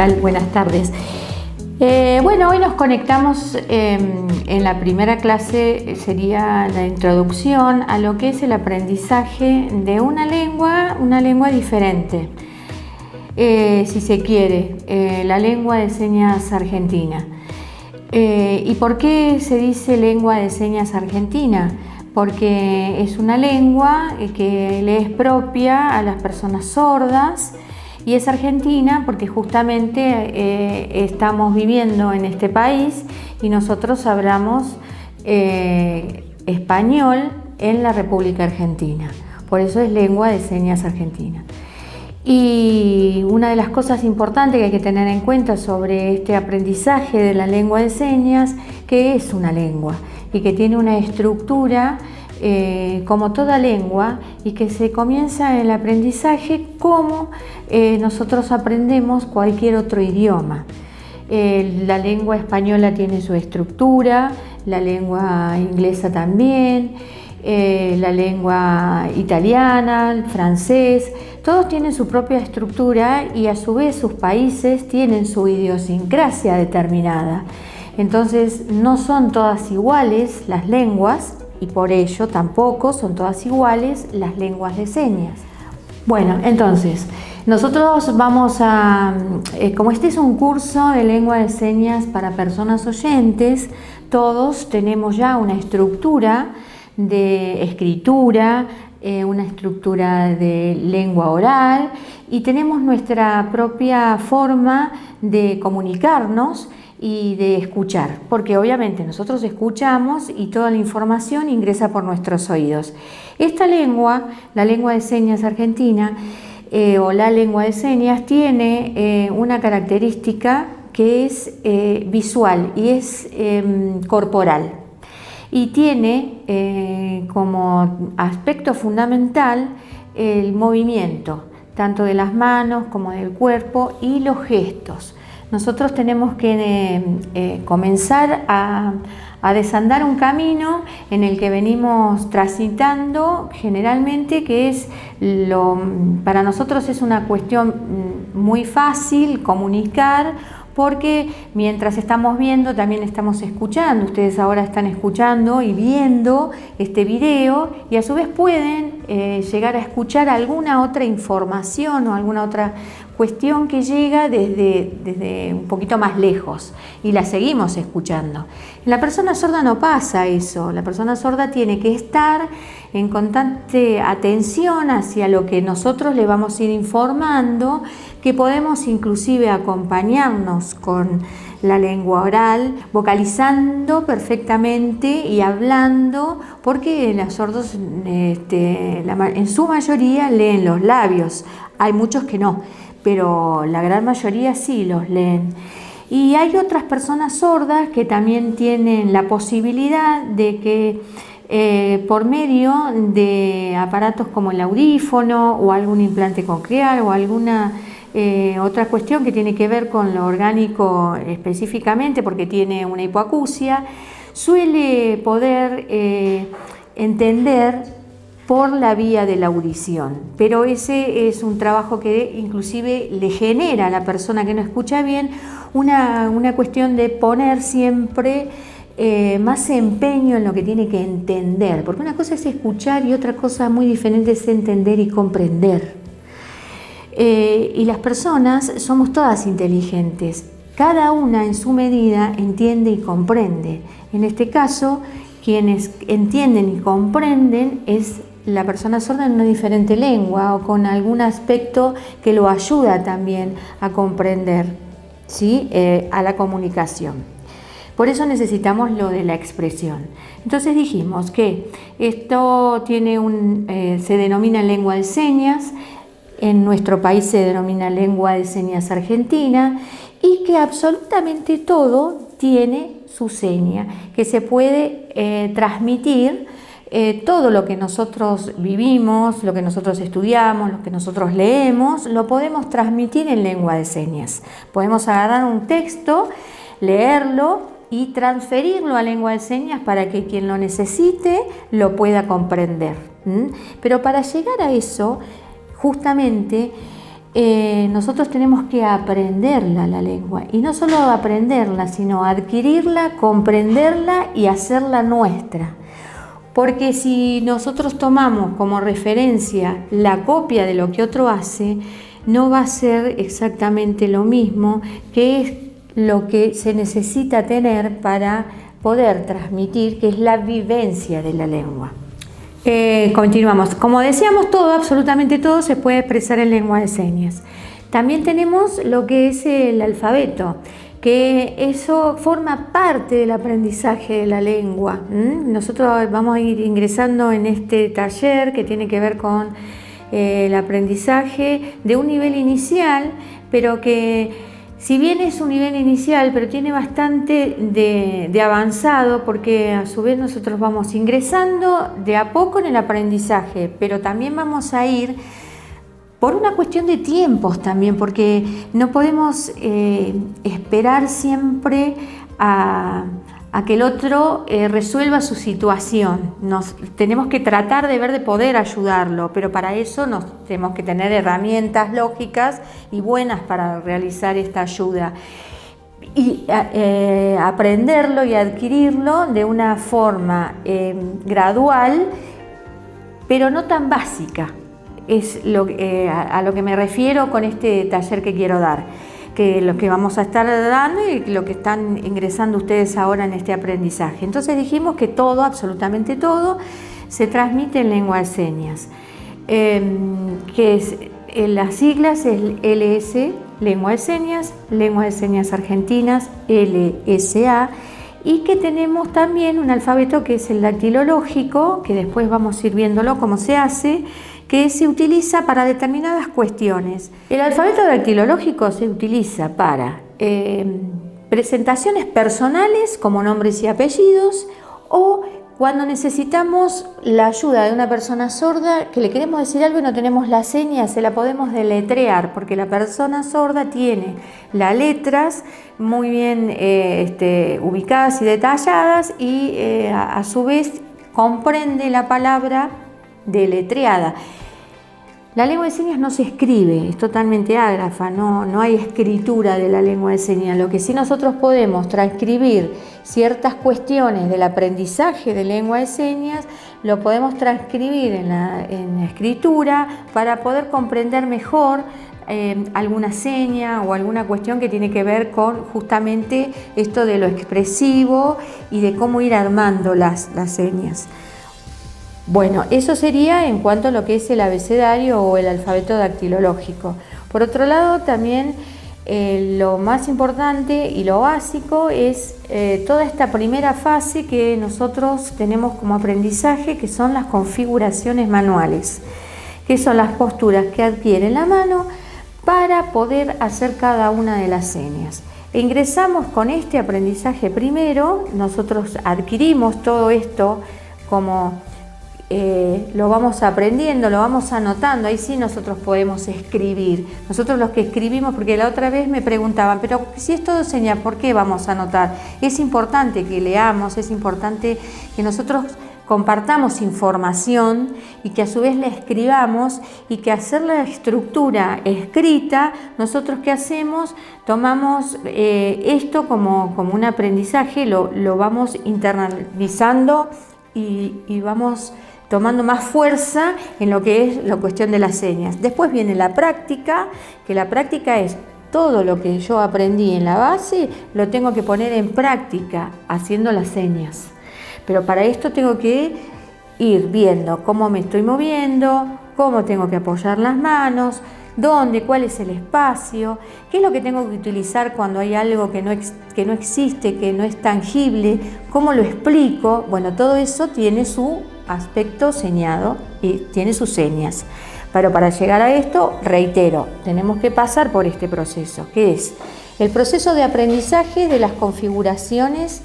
tal? Buenas tardes. Bueno, hoy nos conectamos en la primera clase, sería la introducción a lo que es el aprendizaje de una lengua diferente, si se quiere, la lengua de señas argentina. ¿Y por qué se dice lengua de señas argentina? Porque es una lengua que le es propia a las personas sordas y es argentina porque justamente estamos viviendo en este país y nosotros hablamos español en la República Argentina. Por eso es lengua de señas argentina. Y una de las cosas importantes que hay que tener en cuenta sobre este aprendizaje de la lengua de señas, que es una lengua y que tiene una estructura como toda lengua y que se comienza el aprendizaje como nosotros aprendemos cualquier otro idioma. La lengua española tiene su estructura, la lengua inglesa también, la lengua italiana, el francés, todos tienen su propia estructura y a su vez sus países tienen su idiosincrasia determinada. Entonces no son todas iguales las lenguas y por ello tampoco son todas iguales las lenguas de señas. Bueno, entonces nosotros vamos a, como este es un curso de lengua de señas para personas oyentes, todos tenemos ya una estructura de escritura, una estructura de lengua oral y tenemos nuestra propia forma de comunicarnos y de escuchar, porque obviamente nosotros escuchamos y toda la información ingresa por nuestros oídos. Esta lengua, la lengua de señas argentina o la lengua de señas, tiene una característica que es visual y es corporal. Y tiene como aspecto fundamental el movimiento, tanto de las manos como del cuerpo y los gestos. Nosotros tenemos que comenzar a desandar un camino en el que venimos transitando generalmente, que es para nosotros es una cuestión muy fácil comunicar, porque mientras estamos viendo también estamos escuchando. Ustedes ahora están escuchando y viendo este video y a su vez pueden llegar a escuchar alguna otra información o alguna otra cuestión que llega desde un poquito más lejos y la seguimos escuchando. En la persona sorda no pasa eso. La persona sorda tiene que estar en constante atención hacia lo que nosotros le vamos a ir informando, que podemos inclusive acompañarnos con la lengua oral, vocalizando perfectamente y hablando, porque los sordos en su mayoría leen los labios. Hay muchos que no, pero la gran mayoría sí los leen. Y hay otras personas sordas que también tienen la posibilidad de que por medio de aparatos como el audífono o algún implante coclear o alguna otra cuestión que tiene que ver con lo orgánico específicamente, porque tiene una hipoacusia, suele poder entender por la vía de la audición, pero ese es un trabajo que inclusive le genera a la persona que no escucha bien una cuestión de poner siempre más empeño en lo que tiene que entender, porque una cosa es escuchar y otra cosa muy diferente es entender y comprender. Y las personas somos todas inteligentes, cada una en su medida entiende y comprende. En este caso, quienes entienden y comprenden es la persona sorda en una diferente lengua o con algún aspecto que lo ayuda también a comprender, ¿sí? A la comunicación. Por eso necesitamos lo de la expresión. Entonces dijimos que esto tiene se denomina lengua de señas, en nuestro país se denomina lengua de señas argentina y que absolutamente todo tiene su seña, que se puede transmitir. Todo lo que nosotros vivimos, lo que nosotros estudiamos, lo que nosotros leemos, lo podemos transmitir en lengua de señas. Podemos agarrar un texto, leerlo y transferirlo a lengua de señas para que quien lo necesite lo pueda comprender. Pero para llegar a eso, justamente nosotros tenemos que aprenderla, la lengua, y no solo aprenderla, sino adquirirla, comprenderla y hacerla nuestra. Porque si nosotros tomamos como referencia la copia de lo que otro hace, no va a ser exactamente lo mismo, que es lo que se necesita tener para poder transmitir, que es la vivencia de la lengua. Continuamos. Como decíamos, todo, absolutamente todo, se puede expresar en lengua de señas. También tenemos lo que es el alfabeto, que eso forma parte del aprendizaje de la lengua. Nosotros vamos a ir ingresando en este taller que tiene que ver con el aprendizaje de un nivel inicial, pero que si bien es un nivel inicial, pero tiene bastante de avanzado, porque a su vez nosotros vamos ingresando de a poco en el aprendizaje, pero también vamos a ir por una cuestión de tiempos también, porque no podemos esperar siempre a que el otro resuelva su situación. Tenemos que tratar de ver de poder ayudarlo, pero para eso tenemos que tener herramientas lógicas y buenas para realizar esta ayuda. Y aprenderlo y adquirirlo de una forma gradual, pero no tan básica. Es a lo que me refiero con este taller que quiero dar, que lo que vamos a estar dando y lo que están ingresando ustedes ahora en este aprendizaje. Entonces dijimos que todo, absolutamente todo, se transmite en lengua de señas, que es, las siglas es LS, lengua de señas argentinas, LSA, y que tenemos también un alfabeto que es el dactilológico, que después vamos a ir viéndolo cómo se hace, que se utiliza para determinadas cuestiones. El alfabeto dactilológico se utiliza para presentaciones personales como nombres y apellidos, o cuando necesitamos la ayuda de una persona sorda, que le queremos decir algo y no tenemos la seña, se la podemos deletrear, porque la persona sorda tiene las letras muy bien ubicadas y detalladas, y a su vez comprende la palabra deletreada. La lengua de señas no se escribe, es totalmente ágrafa, no hay escritura de la lengua de señas. Lo que sí nosotros podemos transcribir ciertas cuestiones del aprendizaje de lengua de señas, lo podemos transcribir en la escritura para poder comprender mejor alguna seña o alguna cuestión que tiene que ver con justamente esto de lo expresivo y de cómo ir armando las señas. Bueno, eso sería en cuanto a lo que es el abecedario o el alfabeto dactilológico. Por otro lado, también lo más importante y lo básico es toda esta primera fase que nosotros tenemos como aprendizaje, que son las configuraciones manuales, que son las posturas que adquiere la mano para poder hacer cada una de las señas. Ingresamos con este aprendizaje primero, nosotros adquirimos todo esto como lo vamos aprendiendo, lo vamos anotando, ahí sí nosotros podemos escribir. Nosotros los que escribimos, porque la otra vez me preguntaban, pero si es todo seña, ¿por qué vamos a anotar? Es importante que leamos, es importante que nosotros compartamos información y que a su vez la escribamos, y que hacer la estructura escrita, nosotros ¿qué hacemos? Tomamos esto como un aprendizaje, lo vamos internalizando y vamos tomando más fuerza en lo que es la cuestión de las señas. Después viene la práctica, que la práctica es todo lo que yo aprendí en la base, lo tengo que poner en práctica haciendo las señas. Pero para esto tengo que ir viendo cómo me estoy moviendo, cómo tengo que apoyar las manos, dónde, cuál es el espacio, qué es lo que tengo que utilizar cuando hay algo que no existe, que no es tangible, cómo lo explico. Bueno, todo eso tiene su aspecto señado y tiene sus señas. Pero para llegar a esto, reitero, tenemos que pasar por este proceso, que es el proceso de aprendizaje de las configuraciones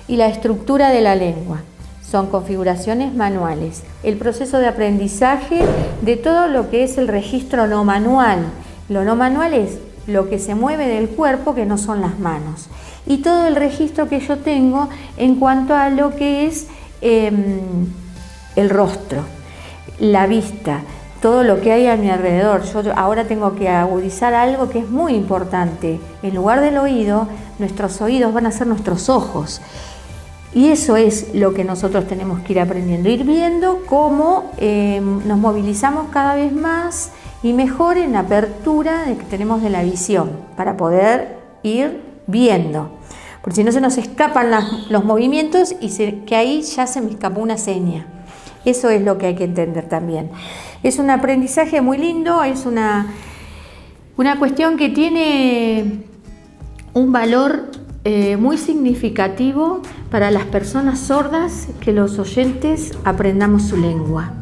y la estructura de la lengua. Son configuraciones manuales. El proceso de aprendizaje de todo lo que es el registro no manual. Lo no manual es lo que se mueve del cuerpo, que no son las manos. Y todo el registro que yo tengo en cuanto a lo que es el rostro, la vista. todo lo que hay a mi alrededor. Yo ahora tengo que agudizar algo que es muy importante. En lugar del oído, nuestros oídos van a ser nuestros ojos. Y eso es lo que nosotros tenemos que ir aprendiendo, ir viendo cómo nos movilizamos cada vez más y mejor en la apertura que tenemos de la visión para poder ir viendo. Porque si no se nos escapan los movimientos y que ahí ya se me escapó una seña. Eso es lo que hay que entender también. Es un aprendizaje muy lindo, es una cuestión que tiene un valor muy significativo para las personas sordas, que los oyentes aprendamos su lengua,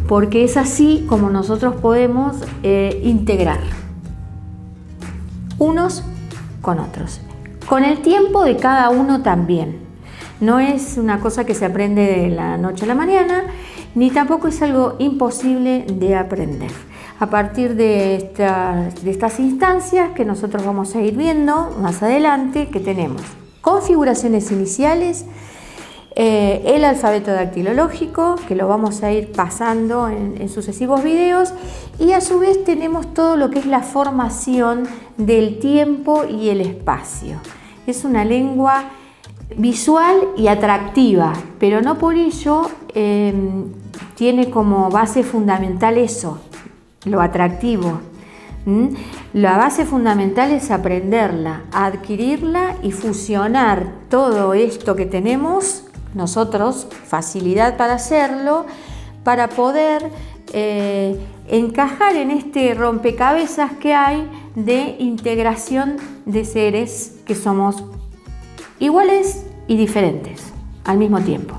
porque es así como nosotros podemos integrar unos con otros, con el tiempo de cada uno también. No es una cosa que se aprende de la noche a la mañana, ni tampoco es algo imposible de aprender. A partir de estas instancias que nosotros vamos a ir viendo más adelante, que tenemos configuraciones iniciales, el alfabeto dactilológico, que lo vamos a ir pasando en sucesivos videos, y a su vez tenemos todo lo que es la formación del tiempo y el espacio. Es una lengua visual y atractiva, pero no por ello tiene como base fundamental eso, lo atractivo. La base fundamental es aprenderla, adquirirla y fusionar todo esto que tenemos nosotros, facilidad para hacerlo, para poder encajar en este rompecabezas que hay de integración de seres que somos iguales y diferentes al mismo tiempo.